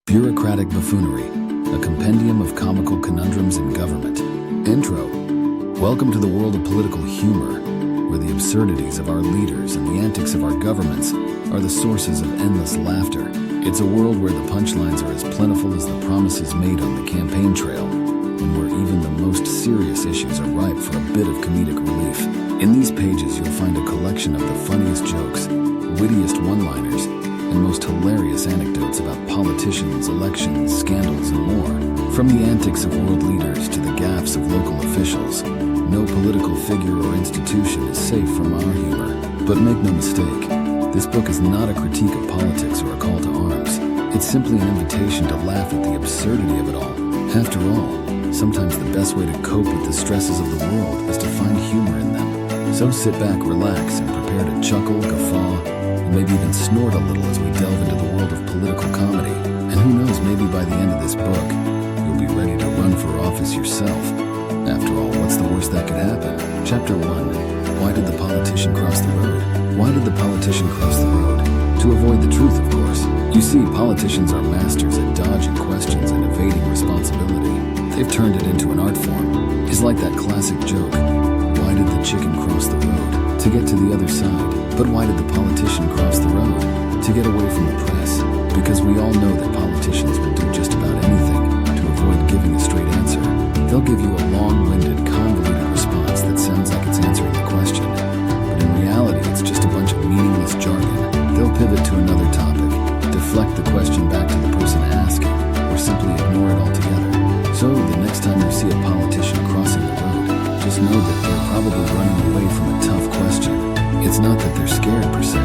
Bureaucratic Bafoonery, a compendium of comical conundrums in government. Intro. Welcome to the world of political humor, where the absurdities of our leaders and the antics of our governments are the sources of endless laughter. It's a world where the punchlines are as plentiful as the promises made on the campaign trail, and where even the most serious issues are ripe for a bit of comedic relief. In these pages, you'll find a collection of the funniest jokes, wittiest one-liners, and most hilarious anecdotes about politicians, elections, scandals, and more. From the antics of world leaders to the gaffes of local officials, no political figure or institution is safe from our humor. But make no mistake, this book is not a critique of politics or a call to arms. It's simply an invitation to laugh at the absurdity of it all. After all, sometimes the best way to cope with the stresses of the world is to find humor in them. So sit back, relax, and prepare to chuckle, guffaw, and maybe even snort a little as we delve into the world of political comedy. And who knows, maybe by the end of this book, you'll be ready to run for office yourself. After all, what's the worst that could happen? Chapter 1. Why did the politician cross the road? Why did the politician cross the road? To avoid the truth, of course. You see, politicians are masters at dodging questions and evading responsibility. They've turned it into an art form. It's like that classic joke. Why did the chicken cross the road? To get to the other side. But why did the politician cross the road? To get away from the press. Because we all know that politicians will do just about anything to avoid giving a straight answer. They'll give you a long-winded, convoluted response that sounds like it's answering the question. But in reality, it's just a bunch of meaningless jargon. They'll pivot to another topic, deflect the question back to the person asking, or simply ignore it altogether. So, the next time you see a politician crossing the road, just know that they're probably running away from a tough question. It's not that they're scared per se,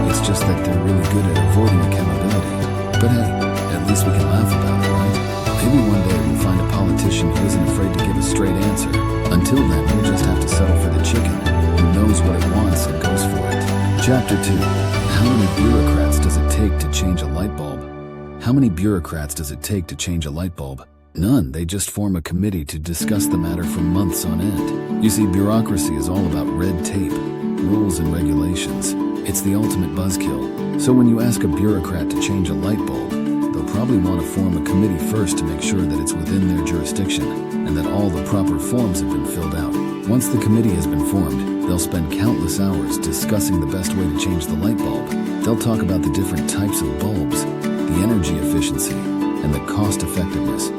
it's just that they're really good at avoiding accountability. But hey, at least we can laugh about it, right? Maybe one day we'll find a politician who isn't afraid to give a straight answer. Until then, we'll just have to settle for the chicken, who knows what it wants and goes for it. Chapter 2. How many bureaucrats does it take to change a light bulb? How many bureaucrats does it take to change a light bulb? None. They just form a committee to discuss the matter for months on end. You see, bureaucracy is all about red tape, rules and regulations. It's the ultimate buzzkill. So when you ask a bureaucrat to change a light bulb, they'll probably want to form a committee first to make sure that it's within their jurisdiction and that all the proper forms have been filled out. Once the committee has been formed, they'll spend countless hours discussing the best way to change the light bulb. They'll talk about the different types of bulbs, the energy efficiency, and the cost effectiveness.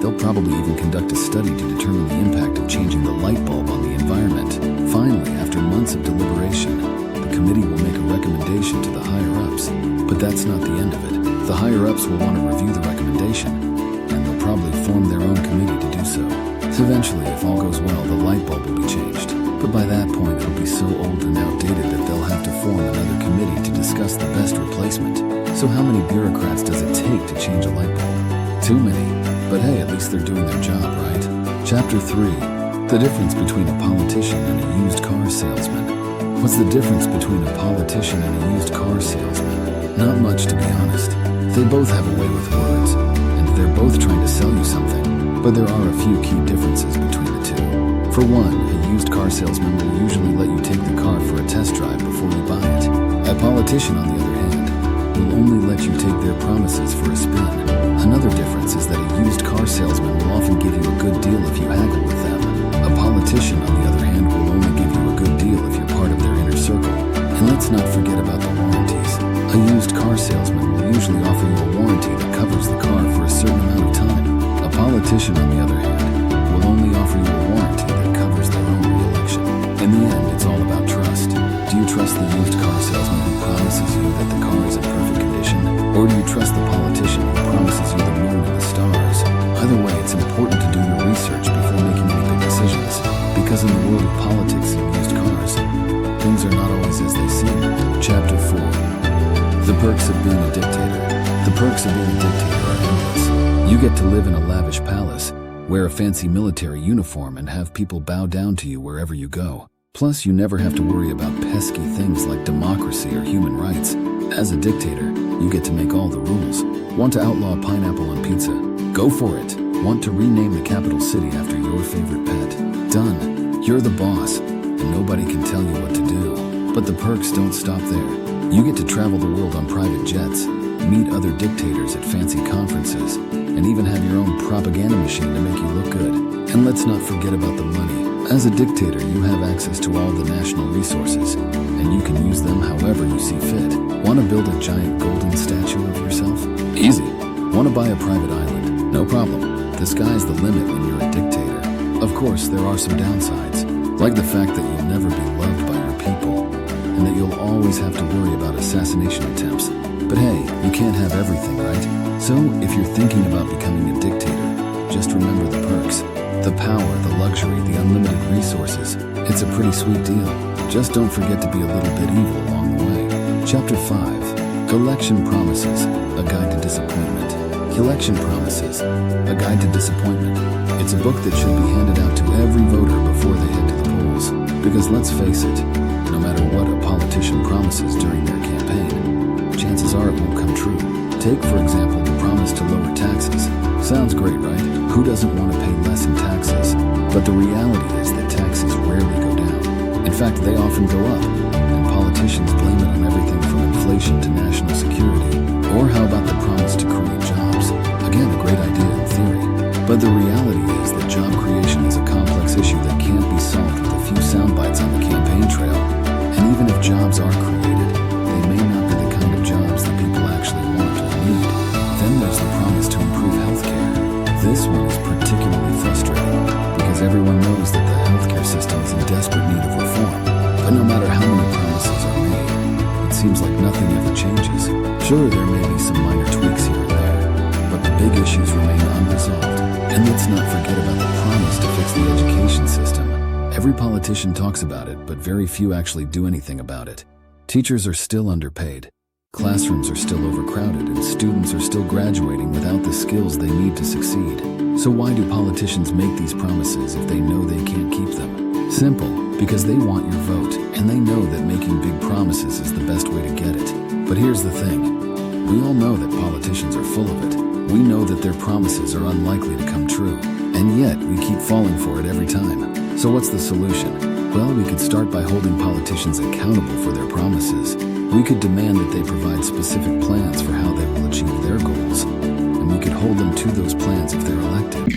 They'll probably even conduct a study to determine the impact of changing the light bulb on the environment. Finally, after months of deliberation, the committee will make a recommendation to the higher-ups. But that's not the end of it. The higher-ups will want to review the recommendation, and they'll probably form their own committee to do so. Eventually, if all goes well, the light bulb will be changed. But by that point, it'll be so old and outdated that they'll have to form another committee to discuss the best replacement. So how many bureaucrats does it take to change a light bulb? Too many. But hey, at least they're doing their job, right? Chapter 3. The difference between a politician and a used car salesman. What's the difference between a politician and a used car salesman? Not much, to be honest. They both have a way with words, and they're both trying to sell you something. But there are a few key differences between the two. For one, a used car salesman will usually let you take the car for a test drive before you buy it. A politician, on the other hand, will only let you take their promises for a spin. Another difference is that a used car salesman will often give you a good deal if you haggle with them. A politician, on the other hand, will only give you a good deal if you're part of their inner circle. And let's not forget about the warranties. A used car salesman will usually offer you a warranty that covers the car for a certain amount of time. A politician, on the other hand, will only offer you a warranty that covers their own re-election. In the end, it's all about trust. Do you trust the used car salesman who promises you that the car is in perfect condition? Or do you trust the politician who promises you the moon and the stars? Either way, it's important to do your research before making any big decisions. Because in the world of politics and used cars, things are not always as they seem. Chapter 4. The perks of being a dictator. The perks of being a dictator are endless. You get to live in a lavish palace, wear a fancy military uniform, and have people bow down to you wherever you go. Plus, you never have to worry about pesky things like democracy or human rights. As a dictator, you get to make all the rules. Want to outlaw pineapple on pizza? Go for it. Want to rename the capital city after your favorite pet? Done. You're the boss, and nobody can tell you what to do. But the perks don't stop there. You get to travel the world on private jets, meet other dictators at fancy conferences, and even have your own propaganda machine to make you look good. And let's not forget about the money. As a dictator, you have access to all the national resources, and you can use them however you see fit. Want to build a giant golden statue of yourself? Easy. Want to buy a private island? No problem. The sky's the limit when you're a dictator. Of course, there are some downsides, like the fact that you'll never be loved by your people, and that you'll always have to worry about assassination attempts. But hey, you can't have everything, right? So, if you're thinking about becoming a dictator, just remember the perks. The power, the luxury, the unlimited resources. It's a pretty sweet deal. Just don't forget to be a little bit evil along the way. Chapter 5. Election Promises, a Guide to Disappointment. Election Promises, a Guide to Disappointment. It's a book that should be handed out to every voter before they head to the polls. Because let's face it, no matter what a politician promises during their campaign, chances are it won't come true. Take, for example, the promise to lower taxes. Sounds great, right? Who doesn't want to pay less in taxes? But the reality is that taxes rarely go down. In fact, they often go up, and politicians blame it on everything from inflation to national security. Or how about the promise to create jobs? Again, a great idea in theory. But the reality is that job creation is a complex issue that can't be solved with a few sound bites on the campaign trail. And even if jobs are created, they may not be the kind of jobs that people actually want or need. Then there's the promise to improve healthcare. This one is particularly frustrating because everyone knows that the healthcare system is in desperate need of reform. But no matter how many promises are made, it seems like nothing ever changes. Sure, there may be some minor tweaks here and there, but the big issues remain unresolved. And let's not forget about the promise to fix the education system. Every politician talks about it, but very few actually do anything about it. Teachers are still underpaid. Classrooms are still overcrowded, and students are still graduating without the skills they need to succeed. So why do politicians make these promises if they know they can't keep them? Simple, because they want your vote, and they know that making big promises is the best way to get it. But here's the thing. We all know that politicians are full of it. We know that their promises are unlikely to come true, and yet we keep falling for it every time. So what's the solution? Well, we could start by holding politicians accountable for their promises. We could demand that they provide specific plans for how they will achieve their goals, and we could hold them to those plans if they're elected.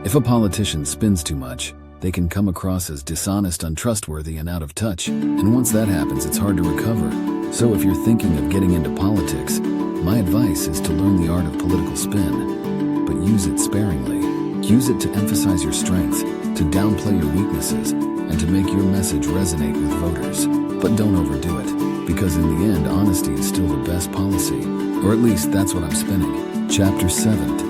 If a politician spins too much, they can come across as dishonest, untrustworthy, and out of touch. And once that happens, it's hard to recover. So if you're thinking of getting into politics, my advice is to learn the art of political spin, but use it sparingly. Use it to emphasize your strengths, to downplay your weaknesses, and to make your message resonate with voters. But don't overdo it, because in the end, honesty is still the best policy. Or at least that's what I'm spinning. Chapter 7.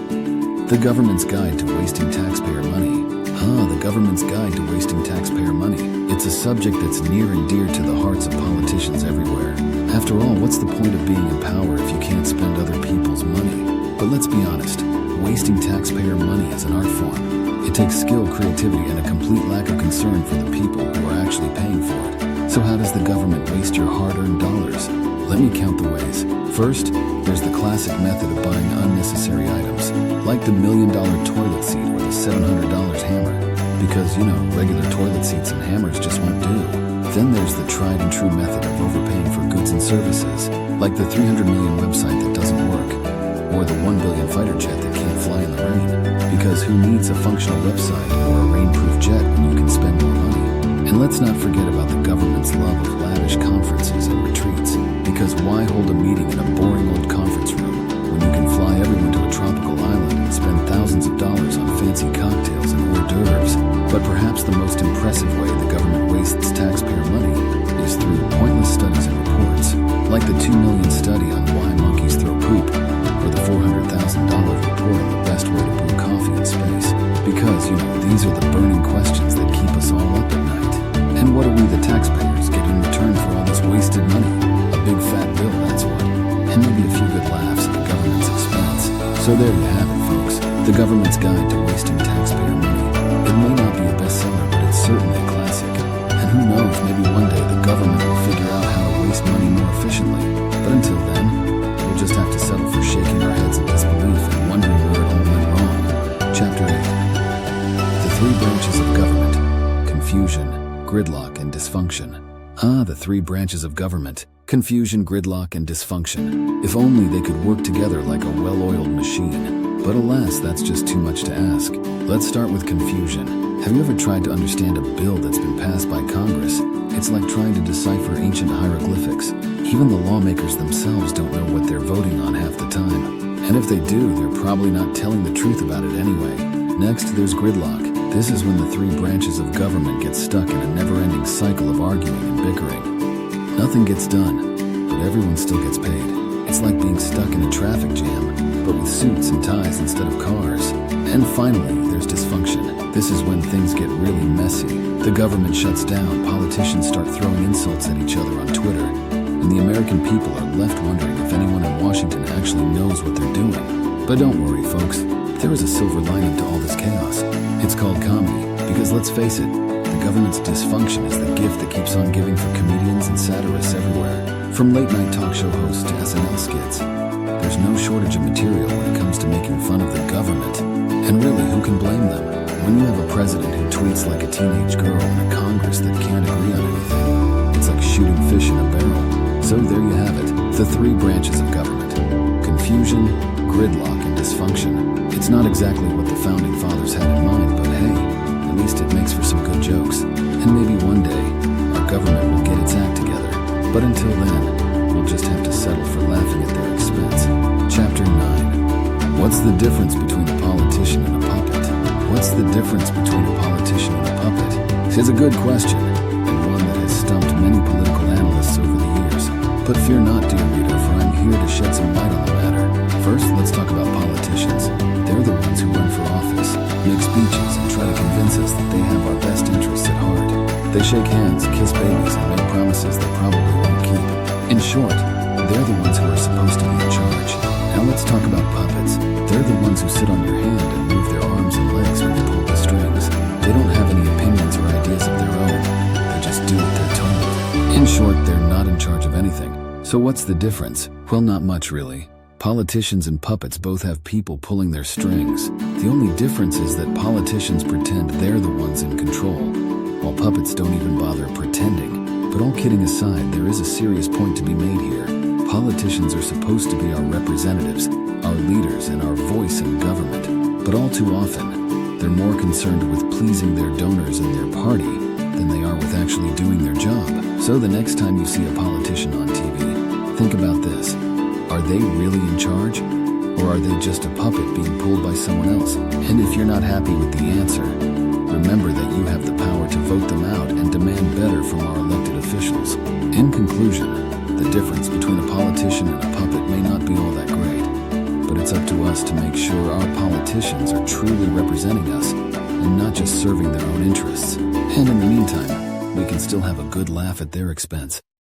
The Government's Guide to Wasting Taxpayer Money. The Government's Guide to Wasting Taxpayer Money. It's a subject that's near and dear to the hearts of politicians everywhere. After all, what's the point of being in power if you can't spend other people's money? But let's be honest, wasting taxpayer money is an art form. It takes skill, creativity, and a complete lack of concern for the people who are actually paying for it. So how does the government waste your hard-earned dollars? Let me count the ways. First, there's the classic method of buying unnecessary items, like the $1 million toilet seat or the $700 hammer, because, regular toilet seats and hammers just won't do. Then there's the tried and true method of overpaying for goods and services, like the 300 million website that doesn't work, or the 1 billion fighter jet that can't fly in the rain, because who needs a functional website or a rain-proof jet when you can spend more money? And let's not forget about the government's love of lavish conferences and retreats, because why hold a meeting in a boring old conference room when you can fly everyone to a tropical island and spend thousands of dollars on fancy cocktails and hors d'oeuvres? But perhaps the most impressive way the government wastes taxpayer money is through pointless studies and reports, like the 2 million study on why monkeys throw poop, or the $400,000 report on the best way to brew coffee in space. Because, these are the burning questions that keep us all up at night. And what do we, the taxpayers, get in return for all this wasted money? A big fat bill, that's what. And maybe a few good laughs at the government's expense. So there you have it, folks. The government's guide to wasting taxpayer money. It may not be a bestseller, but it's certainly a classic. And who knows, maybe one day the government will figure out how to waste money more efficiently. But until then, we'll just have to settle for shaking our heads in disbelief and wondering where it all went wrong. Chapter 8. The 3 branches of government: confusion, gridlock, and dysfunction. The 3 branches of government: confusion, gridlock, and dysfunction. If only they could work together like a well-oiled machine. But alas, that's just too much to ask. Let's start with confusion. Have you ever tried to understand a bill that's been passed by Congress? It's like trying to decipher ancient hieroglyphics. Even the lawmakers themselves don't know what they're voting on half the time. And if they do, they're probably not telling the truth about it anyway. Next, there's gridlock. This is when the 3 branches of government get stuck in a never-ending cycle of arguing and bickering. Nothing gets done, but everyone still gets paid. It's like being stuck in a traffic jam, but with suits and ties instead of cars. And finally, there's dysfunction. This is when things get really messy. The government shuts down, politicians start throwing insults at each other on Twitter, and the American people are left wondering if anyone in Washington actually knows what they're doing. But don't worry, folks. There is a silver lining to all this chaos. It's called comedy, because let's face it, the government's dysfunction is the gift that keeps on giving for comedians and satirists everywhere. From late-night talk show hosts to SNL skits, there's no shortage of material when it comes to making fun of the government. And really, who can blame them? When you have a president who tweets like a teenage girl and a Congress that can't agree on anything, it's like shooting fish in a barrel. So there you have it, the 3 branches of government: confusion, gridlock, and dysfunction. It's not exactly what the founding fathers had in mind, but hey, at least it makes for some good jokes. And maybe one day, our government will get its act together. But until then, we'll just have to settle for laughing at their expense. Chapter 9. What's the difference between a politician and a puppet? What's the difference between a politician and a puppet? It's a good question, and one that has stumped many political analysts over the years. But fear not, dear reader, for I'm here to shed some light on the matter. First, let's talk about politicians. They're the ones who run for office, make speeches, and try to convince us that they have our best interests at heart. They shake hands, kiss babies, and make promises they probably won't keep. In short, they're the ones who are supposed to be in charge. Now let's talk about puppets. They're the ones who sit on your hand and move their arms and legs when you pull the strings. They don't have any opinions or ideas of their own. They just do what they're told. In short, they're not in charge of anything. So what's the difference? Well, not much really. Politicians and puppets both have people pulling their strings. The only difference is that politicians pretend they're the ones in control, while puppets don't even bother pretending. But all kidding aside, there is a serious point to be made here. Politicians are supposed to be our representatives, our leaders, and our voice in government. But all too often, they're more concerned with pleasing their donors and their party than they are with actually doing their job. So the next time you see a politician on TV, think about this. Are they really in charge? Or are they just a puppet being pulled by someone else? And if you're not happy with the answer, remember that you have the power to vote them out and demand better from our elected officials. In conclusion, the difference between a politician and a puppet may not be all that great, but it's up to us to make sure our politicians are truly representing us and not just serving their own interests. And in the meantime, we can still have a good laugh at their expense.